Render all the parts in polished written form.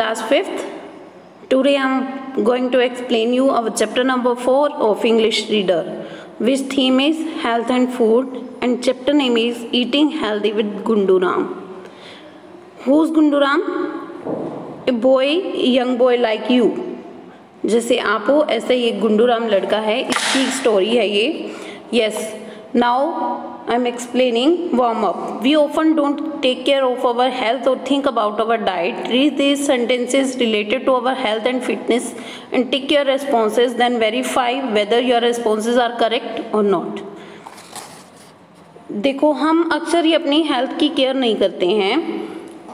Class 5th. Today I am going to explain you our chapter number 4 of English Reader, which theme is health and food, and chapter name is Eating Healthy with Gundu Ram. Who's Gundu Ram? A boy, a young boy like you. जैसे आप हो ऐसे ये गुंडू राम लड़का है, इसकी story है ये. Yes, now I am explaining warm up. We often don't take care of our health or think about our diet. Read these sentences related to our health and fitness and take your responses, then verify whether your responses are correct or not. देखो, हम अक्सर ही अपनी health की care नहीं करते हैं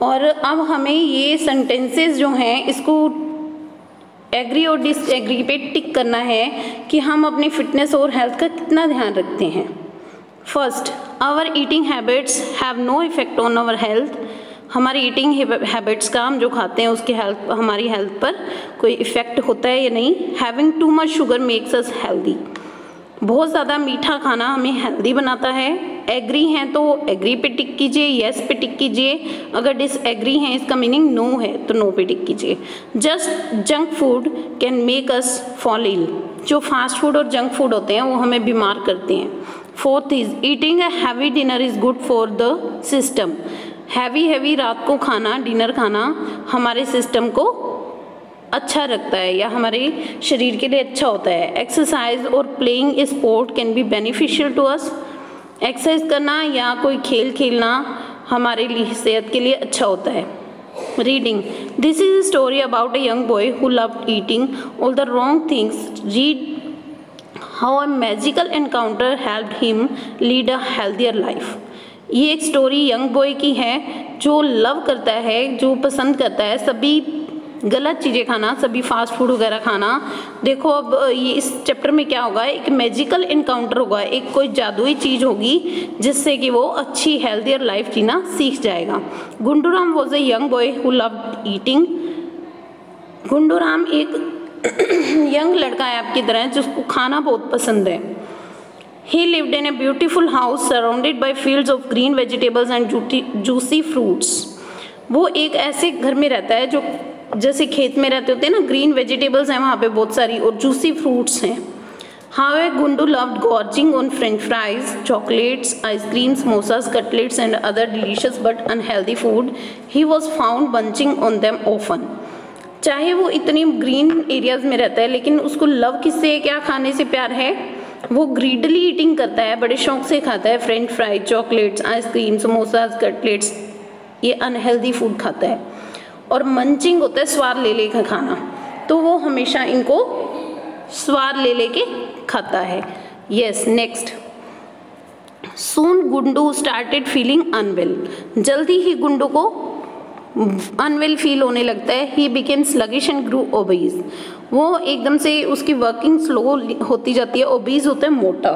और अब हमें ये सेंटेंसेस जो हैं इसको एग्री और डिसएग्री पे टिक करना है कि हम अपनी फिटनेस और हेल्थ का कितना ध्यान रखते हैं. First, our eating habits have no effect on our health. हमारी ईटिंग हैबिट्स का, हम जो खाते हैं उसके हमारी हेल्थ पर कोई इफेक्ट होता है या नहीं. Having too much sugar makes us healthy. बहुत ज़्यादा मीठा खाना हमें हेल्दी बनाता है. एग्री हैं तो एग्री पे टिक कीजिए, येस पे टिक कीजिए. अगर डिसएग्री हैं इसका मीनिंग नो है तो नो पे टिक कीजिए. Just junk food can make us fall ill. जो फास्ट फूड और जंक फूड होते हैं वो हमें बीमार करते हैं. Fourth is eating a heavy dinner is good for the system. Heavy रात को खाना, डिनर खाना हमारे सिस्टम को अच्छा रखता है या हमारे शरीर के लिए अच्छा होता है. एक्सरसाइज और playing sport can be beneficial to us. Exercise करना या कोई खेल खेलना हमारे लिए सेहत के लिए अच्छा होता है. Reading, this is a story about a young boy who loved eating all the wrong things. Read how a magical encounter helped him lead a healthier life. ये एक स्टोरी यंग बॉय की है जो लव करता है, जो पसंद करता है सभी गलत चीज़ें खाना, सभी फास्ट फूड वगैरह खाना. देखो अब ये इस चैप्टर में क्या होगा, एक मैजिकल इनकाउंटर होगा, एक कोई जादुई चीज़ होगी जिससे कि वो अच्छी हेल्थियर लाइफ जीना सीख जाएगा. Gundu Ram was a young boy who loved eating. Gundu Ram एक यंग लड़का है आपकी तरह जिसको खाना बहुत पसंद है. He lived in a beautiful house surrounded by fields of green vegetables and juicy fruits. वो एक ऐसे घर में रहता है जो जैसे खेत में रहते होते हैं ना, ग्रीन वेजिटेबल्स हैं वहाँ पे बहुत सारी और जूसी फ्रूट्स हैं. However, Gundu loved gorging on French fries, chocolates, ice cream, samosas, cutlets and other delicious but unhealthy food. He was found munching on them often. चाहे वो इतनी ग्रीन एरियाज में रहता है लेकिन उसको लव किससे, क्या खाने से प्यार है, वो ग्रीडली ईटिंग करता है, बड़े शौक से खाता है. French fry, chocolates, ice cream, samosas, cutlets, ये अनहेल्दी फूड खाता है. और मंचिंग होता है स्वाद ले लेकर खाना, तो वो हमेशा इनको स्वाद ले लेके खाता है. Yes, next. Soon Gundu started feeling unwell. जल्दी ही गुंडू को अनवेल फील होने लगता है. He became sluggish and grew obese. वो एकदम से उसकी वर्किंग स्लो होती जाती है. ओबीज होता है मोटा,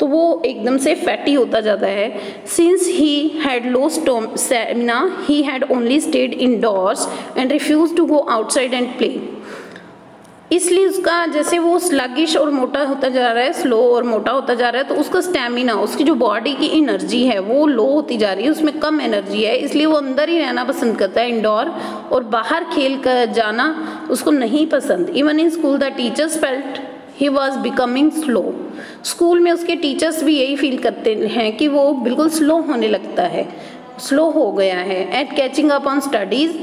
तो वो एकदम से फैटी होता जाता है. Since he had low stamina he had only stayed indoors and refuse to go outside and play. इसलिए उसका जैसे वो स्लगिश और मोटा होता जा रहा है, स्लो और मोटा होता जा रहा है, तो उसका स्टेमिना, उसकी जो बॉडी की एनर्जी है वो लो होती जा रही है, उसमें कम एनर्जी है. इसलिए वो अंदर ही रहना पसंद करता है, इंडोर, और बाहर खेल कर जाना उसको नहीं पसंद. Even in school the teachers felt he was becoming slow. School में उसके टीचर्स भी यही फील करते हैं कि वो बिल्कुल स्लो होने लगता है, स्लो हो गया है. At catching up on studies,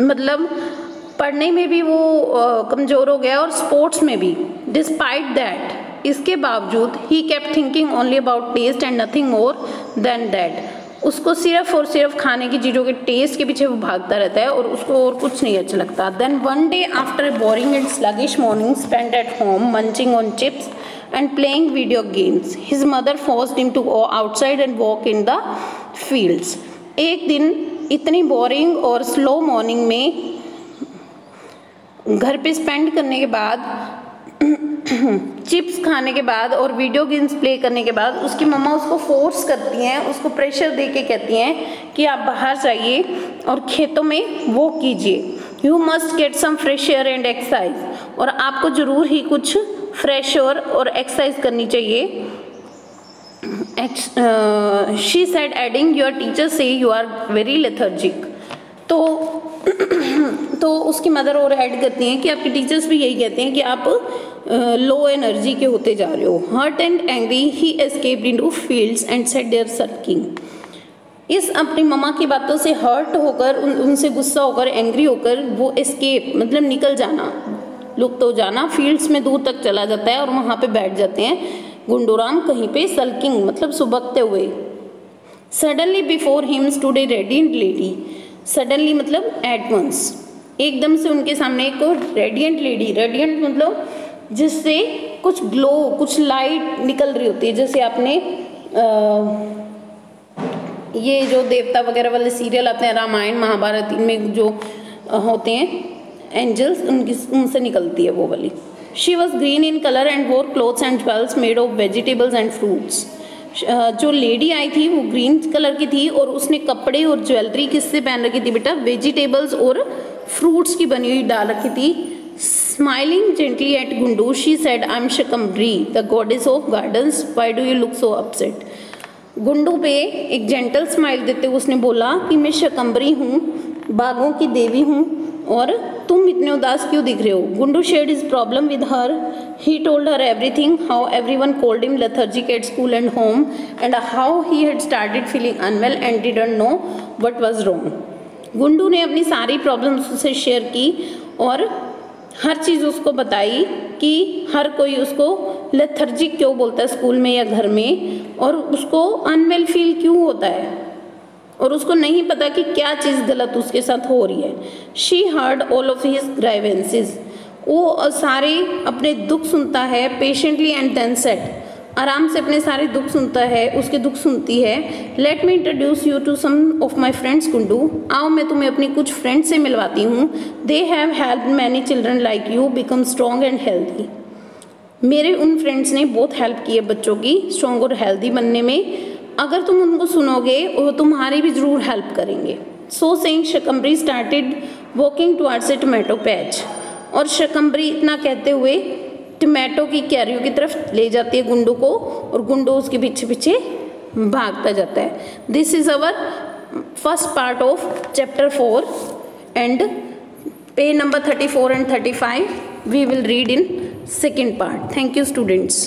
मतलब पढ़ने में भी वो कमज़ोर हो गया और स्पोर्ट्स में भी. डिस्पाइट दैट, इसके बावजूद he kept thinking only about test and nothing more than that. उसको सिर्फ और सिर्फ खाने की चीज़ों के टेस्ट के पीछे वो भागता रहता है और उसको और कुछ नहीं अच्छा लगता. Then one day after a boring and sluggish morning spend at home munching on chips and playing video games, his mother forced him to go outside and walk in the fields. एक दिन इतनी boring और slow morning में घर पे spend करने के बाद, चिप्स खाने के बाद और वीडियो गेम्स प्ले करने के बाद उसकी मम्मा उसको फोर्स करती हैं, उसको प्रेशर दे के कहती हैं कि आप बाहर जाइए और खेतों में वॉक कीजिए. You must get some fresh air and exercise. और आपको ज़रूर ही कुछ फ्रेश एयर और एक्सरसाइज करनी चाहिए. she said adding, your teachers say you are very lethargic. तो तो उसकी मदर और ऐड करती हैं कि आपके टीचर्स भी यही कहते हैं कि आप लो एनर्जी के होते जा रहे हो। Hurt and angry he escaped into fields and sat there sulking. इस अपनी मम्मा की बातों से हर्ट होकर, उनसे गुस्सा होकर, एंग्री होकर वो एस्केप मतलब निकल जाना, लुप्त हो जाना, फील्ड्स में दूर तक चला जाता है और वहाँ पे बैठ जाते हैं गुंडूराम कहीं पे, सल्किंग मतलब सुबकते हुए। सडनली बिफोर हिम स्टूड ए रेडिएंट लेडी। सडनली मतलब एट वंस, एकदम से उनके सामने एक रेडिएंट लेडी, रेडिएंट मतलब जिससे कुछ ग्लो, कुछ लाइट निकल रही होती है। जैसे आपने ये जो देवता वगैरह वाले सीरियल आते हैं, रामायण महाभारत, इनमें जो होते हैं एंजल्स, उनसे निकलती है वो वाली। She was green in colour and wore clothes and jewels made of vegetables and fruits. जो लेडी आई थी वो ग्रीन कलर की थी और उसने कपड़े और ज्वेलरी किससे पहन रखी थी बेटा? वेजिटेबल्स और फ्रूट्स की बनी हुई डाल रखी थी। Smiling gently at Gundu she said, I am Shakambari the goddess of gardens, why do you look so upset. Gundu पे एक जेंटल स्माइल देते हुए उसने बोला कि मैं शकम्बरी हूँ, बागों की देवी हूँ, और तुम इतने उदास क्यों दिख रहे हो? Gundu shared his problem with her. He told her everything, how everyone called him lethargic at school and home, and how he had started feeling unwell and didn't know what was wrong. Gundu ने अपनी सारी problems उससे share की और हर चीज़ उसको बताई कि हर कोई उसको लेथर्जिक क्यों बोलता है स्कूल में या घर में, और उसको अनवेल फील क्यों होता है, और उसको नहीं पता कि क्या चीज़ गलत उसके साथ हो रही है। She heard all of his grievances, वो सारे अपने दुख सुनता है। पेशेंटली एंड देन सेड, आराम से अपने सारे दुख सुनता है, उसके दुख सुनती है। Let me introduce you to some of my friends Gundu, आओ मैं तुम्हें अपनी कुछ फ्रेंड्स से मिलवाती हूँ। They have helped many children like you become strong and healthy. मेरे उन फ्रेंड्स ने बहुत हेल्प की है बच्चों की स्ट्रॉन्ग और हेल्दी बनने में। अगर तुम उनको सुनोगे वो तुम्हारी भी ज़रूर हेल्प करेंगे। So saying Shakambari started walking towards a tomato patch, और शकम्बरी इतना कहते हुए टोमेटो की क्यारियों की तरफ ले जाती है गुंडू को, और गुंडू उसके पीछे पीछे भागता जाता है। This is our first part of chapter 4 and page number 34 and 35 we will read in second part. Thank you students.